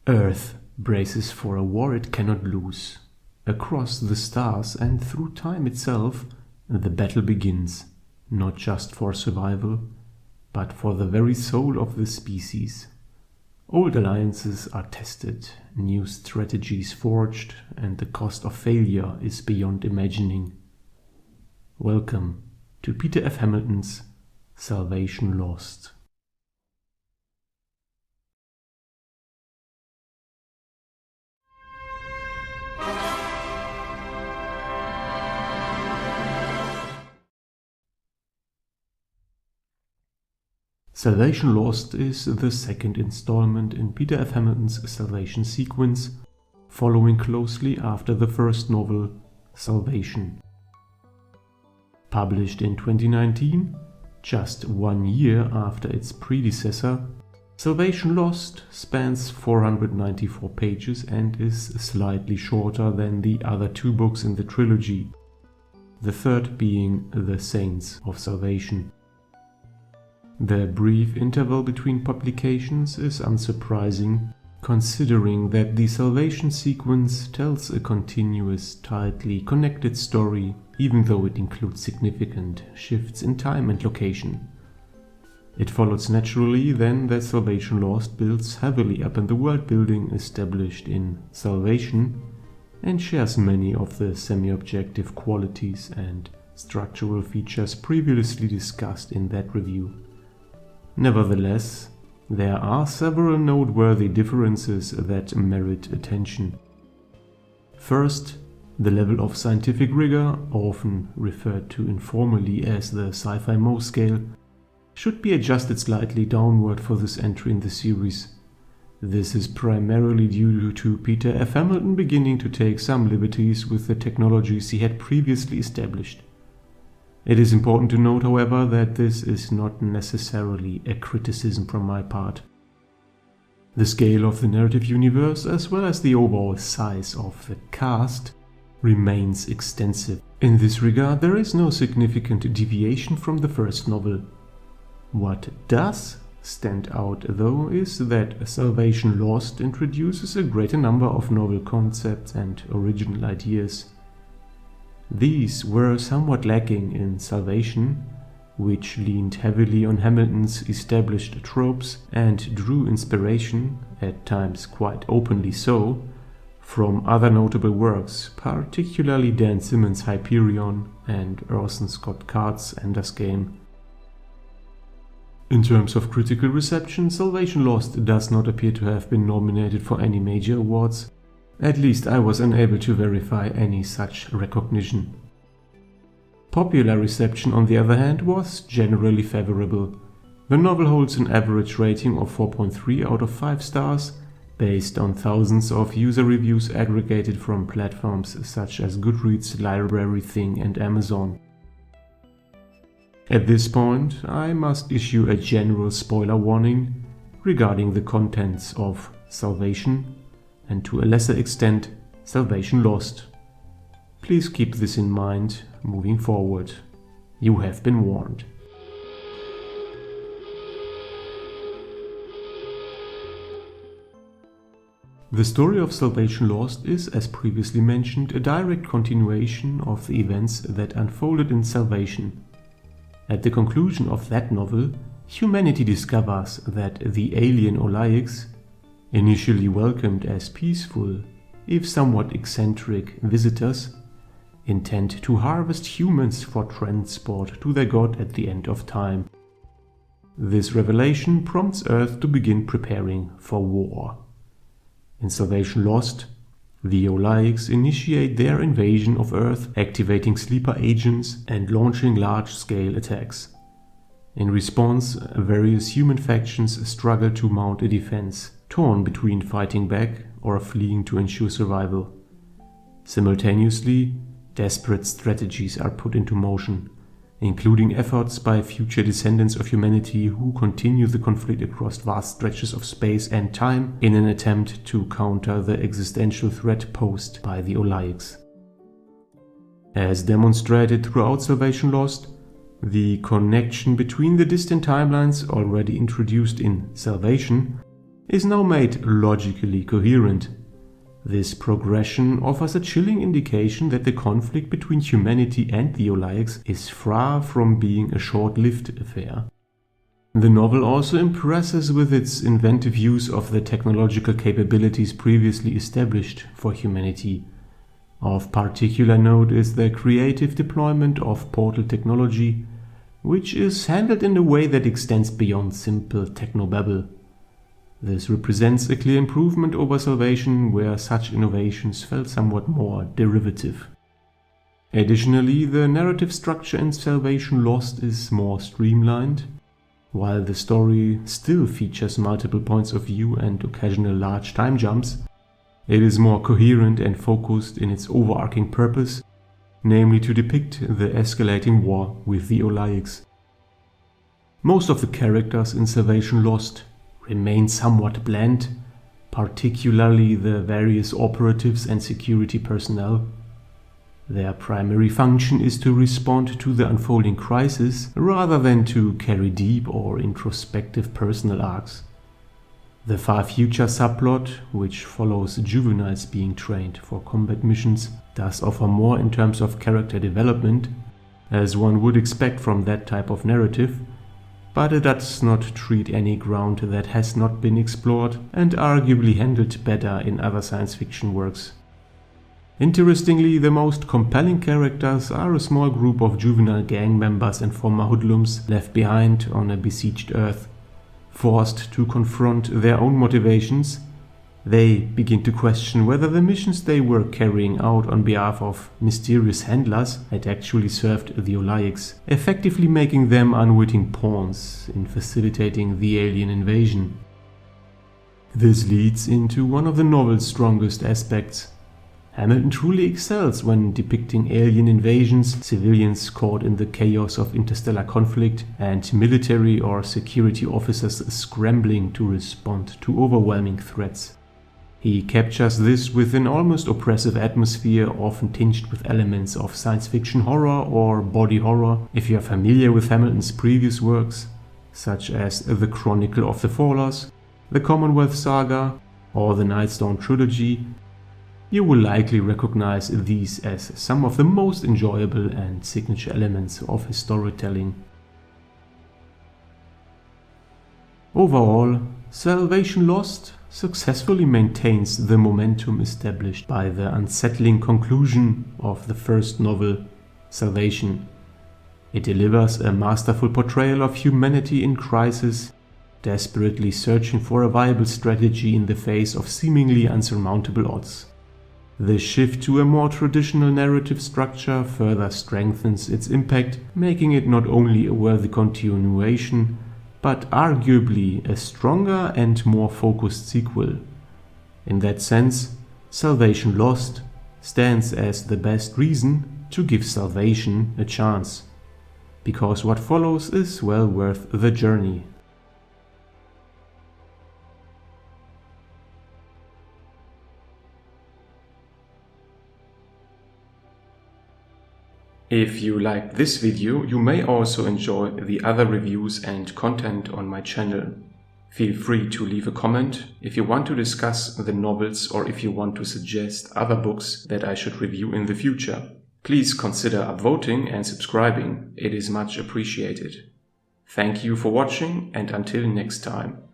Earth braces for a war it cannot lose. Across the stars and through time itself, the battle begins, not just for survival, but for the very soul of the species. Old alliances are tested, new strategies forged, and the cost of failure is beyond imagining. Welcome to Peter F. Hamilton's Salvation Lost. Salvation Lost is the second installment in Peter F. Hamilton's Salvation sequence, following closely after the first novel, Salvation. Published in 2019, just 1 year after its predecessor, Salvation Lost spans 494 pages and is slightly shorter than the other 2 books in the trilogy, the third being The Saints of Salvation. The brief interval between publications is unsurprising, considering that the Salvation sequence tells a continuous, tightly connected story, even though it includes significant shifts in time and location. It follows naturally then that Salvation Lost builds heavily upon the world building established in Salvation and shares many of the semi-objective qualities and structural features previously discussed in that review. Nevertheless, there are several noteworthy differences that merit attention. First, the level of scientific rigor, often referred to informally as the sci-fi Mohs scale, should be adjusted slightly downward for this entry in the series. This is primarily due to Peter F. Hamilton beginning to take some liberties with the technologies he had previously established. It is important to note, however, that this is not necessarily a criticism from my part. The scale of the narrative universe, as well as the overall size of the cast, remains extensive. In this regard, there is no significant deviation from the first novel. What does stand out, though, is that Salvation Lost introduces a greater number of novel concepts and original ideas. These were somewhat lacking in Salvation, which leaned heavily on Hamilton's established tropes and drew inspiration, at times quite openly so, from other notable works, particularly Dan Simmons' Hyperion and Orson Scott Card's Ender's Game. In terms of critical reception, Salvation Lost does not appear to have been nominated for any major awards. At least I was unable to verify any such recognition. Popular reception, on the other hand, was generally favorable. The novel holds an average rating of 4.3 out of 5 stars, based on thousands of user reviews aggregated from platforms such as Goodreads, Library Thing, and Amazon. At this point, I must issue a general spoiler warning regarding the contents of Salvation, and to a lesser extent, Salvation Lost. Please keep this in mind moving forward. You have been warned. The story of Salvation Lost is, as previously mentioned, a direct continuation of the events that unfolded in Salvation. At the conclusion of that novel, humanity discovers that the alien Olaics, initially welcomed as peaceful, if somewhat eccentric, visitors, intend to harvest humans for transport to their god at the end of time. This revelation prompts Earth to begin preparing for war. In Salvation Lost, the Olaics initiate their invasion of Earth, activating sleeper agents and launching large-scale attacks. In response, various human factions struggle to mount a defense, torn between fighting back or fleeing to ensure survival. Simultaneously, desperate strategies are put into motion, including efforts by future descendants of humanity who continue the conflict across vast stretches of space and time in an attempt to counter the existential threat posed by the Olaics. As demonstrated throughout Salvation Lost, the connection between the distant timelines already introduced in Salvation is now made logically coherent. This progression offers a chilling indication that the conflict between humanity and the Olaics is far from being a short-lived affair. The novel also impresses with its inventive use of the technological capabilities previously established for humanity. Of particular note is the creative deployment of portal technology, which is handled in a way that extends beyond simple technobabble. This represents a clear improvement over Salvation, where such innovations felt somewhat more derivative. Additionally, the narrative structure in Salvation Lost is more streamlined. While the story still features multiple points of view and occasional large time jumps, it is more coherent and focused in its overarching purpose, namely to depict the escalating war with the Olaics. Most of the characters in Salvation Lost remain somewhat bland, particularly the various operatives and security personnel. Their primary function is to respond to the unfolding crisis rather than to carry deep or introspective personal arcs. The far future subplot, which follows juveniles being trained for combat missions, does offer more in terms of character development, as one would expect from that type of narrative, but it does not treat any ground that has not been explored and arguably handled better in other science fiction works. Interestingly, the most compelling characters are a small group of juvenile gang members and former hoodlums left behind on a besieged Earth. Forced to confront their own motivations, they begin to question whether the missions they were carrying out on behalf of mysterious handlers had actually served the Olaics, effectively making them unwitting pawns in facilitating the alien invasion. This leads into one of the novel's strongest aspects. Hamilton truly excels when depicting alien invasions, civilians caught in the chaos of interstellar conflict, and military or security officers scrambling to respond to overwhelming threats. He captures this with an almost oppressive atmosphere, often tinged with elements of science fiction horror or body horror. If you are familiar with Hamilton's previous works, such as The Chronicle of the Fallers, the Commonwealth Saga, or the Nightstone Trilogy, you will likely recognize these as some of the most enjoyable and signature elements of his storytelling. Overall, Salvation Lost successfully maintains the momentum established by the unsettling conclusion of the first novel, Salvation. It delivers a masterful portrayal of humanity in crisis, desperately searching for a viable strategy in the face of seemingly unsurmountable odds. The shift to a more traditional narrative structure further strengthens its impact, making it not only a worthy continuation, but arguably a stronger and more focused sequel. In that sense, Salvation Lost stands as the best reason to give Salvation a chance, because what follows is well worth the journey. If you liked this video, you may also enjoy the other reviews and content on my channel. Feel free to leave a comment if you want to discuss the novels or if you want to suggest other books that I should review in the future. Please consider upvoting and subscribing, it is much appreciated. Thank you for watching, and until next time.